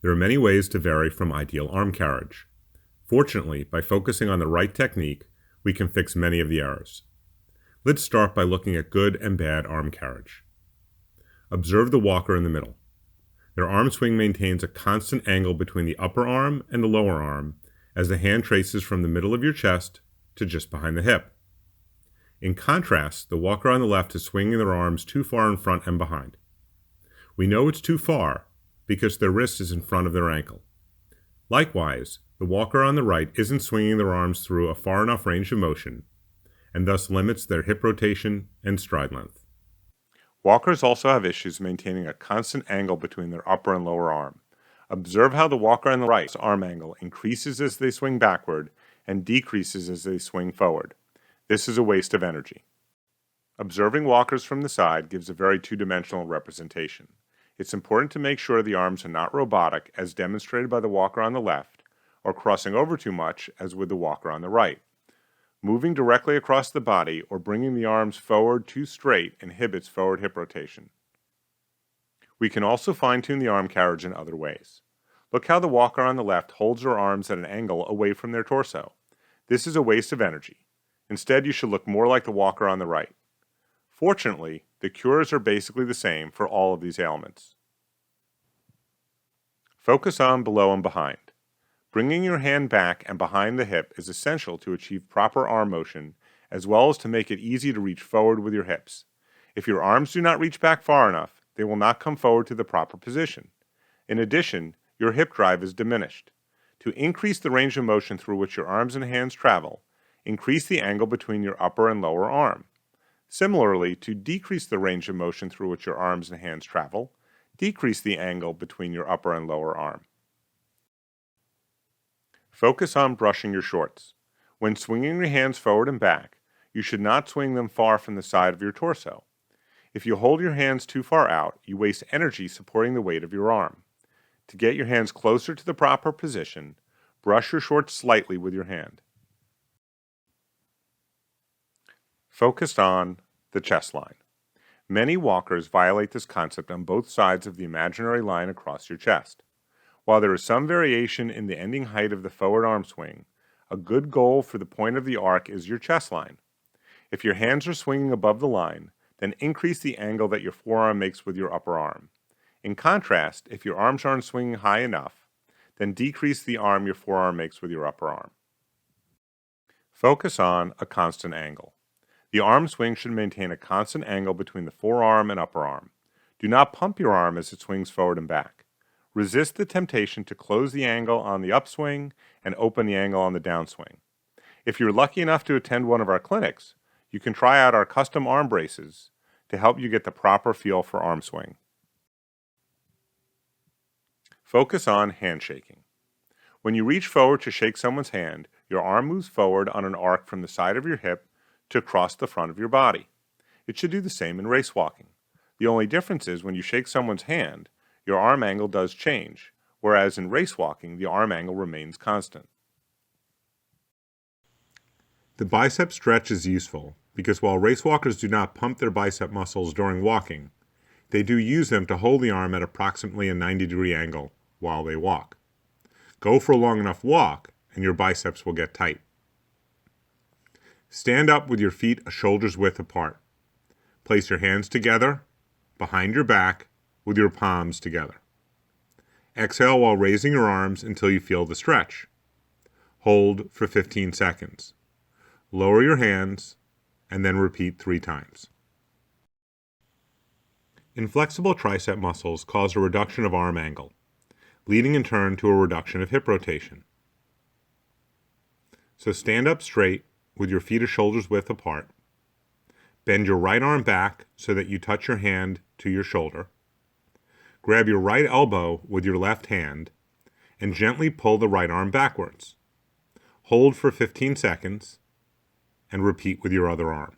There are many ways to vary from ideal arm carriage. Fortunately, by focusing on the right technique, we can fix many of the errors. Let's start by looking at good and bad arm carriage. Observe the walker in the middle. Their arm swing maintains a constant angle between the upper arm and the lower arm as the hand traces from the middle of your chest to just behind the hip. In contrast, the walker on the left is swinging their arms too far in front and behind. We know it's too far because their wrist is in front of their ankle. Likewise, the walker on the right isn't swinging their arms through a far enough range of motion, and thus limits their hip rotation and stride length. Walkers also have issues maintaining a constant angle between their upper and lower arm. Observe how the walker on the right's arm angle increases as they swing backward and decreases as they swing forward. This is a waste of energy. Observing walkers from the side gives a very two-dimensional representation. It's important to make sure the arms are not robotic, as demonstrated by the walker on the left, or crossing over too much, as with the walker on the right. Moving directly across the body or bringing the arms forward too straight inhibits forward hip rotation. We can also fine-tune the arm carriage in other ways. Look how the walker on the left holds her arms at an angle away from their torso. This is a waste of energy. Instead, you should look more like the walker on the right. Fortunately, the cures are basically the same for all of these ailments. Focus on below and behind. Bringing your hand back and behind the hip is essential to achieve proper arm motion, as well as to make it easy to reach forward with your hips. If your arms do not reach back far enough, they will not come forward to the proper position. In addition, your hip drive is diminished. To increase the range of motion through which your arms and hands travel, increase the angle between your upper and lower arm. Similarly, to decrease the range of motion through which your arms and hands travel, decrease the angle between your upper and lower arm. Focus on brushing your shorts. When swinging your hands forward and back, you should not swing them far from the side of your torso. If you hold your hands too far out, you waste energy supporting the weight of your arm. To get your hands closer to the proper position, brush your shorts slightly with your hand. Focused on the chest line. Many walkers violate this concept on both sides of the imaginary line across your chest. While there is some variation in the ending height of the forward arm swing, a good goal for the point of the arc is your chest line. If your hands are swinging above the line, then increase the angle that your forearm makes with your upper arm. In contrast, if your arms aren't swinging high enough, then decrease the arm your forearm makes with your upper arm. Focus on a constant angle. The arm swing should maintain a constant angle between the forearm and upper arm. Do not pump your arm as it swings forward and back. Resist the temptation to close the angle on the upswing and open the angle on the downswing. If you're lucky enough to attend one of our clinics, you can try out our custom arm braces to help you get the proper feel for arm swing. Focus on handshaking. When you reach forward to shake someone's hand, your arm moves forward on an arc from the side of your hip to across the front of your body. It should do the same in race walking. The only difference is when you shake someone's hand, your arm angle does change, whereas in race walking, the arm angle remains constant. The bicep stretch is useful because while race walkers do not pump their bicep muscles during walking, they do use them to hold the arm at approximately a 90-degree angle while they walk. Go for a long enough walk and your biceps will get tight. Stand up with your feet a shoulder's width apart. Place your hands together, behind your back, with your palms together. Exhale while raising your arms until you feel the stretch. Hold for 15 seconds. Lower your hands, and then repeat 3 times. Inflexible tricep muscles cause a reduction of arm angle, leading in turn to a reduction of hip rotation. So stand up straight with your feet a shoulder's width apart. Bend your right arm back so that you touch your hand to your shoulder. Grab your right elbow with your left hand and gently pull the right arm backwards. Hold for 15 seconds and repeat with your other arm.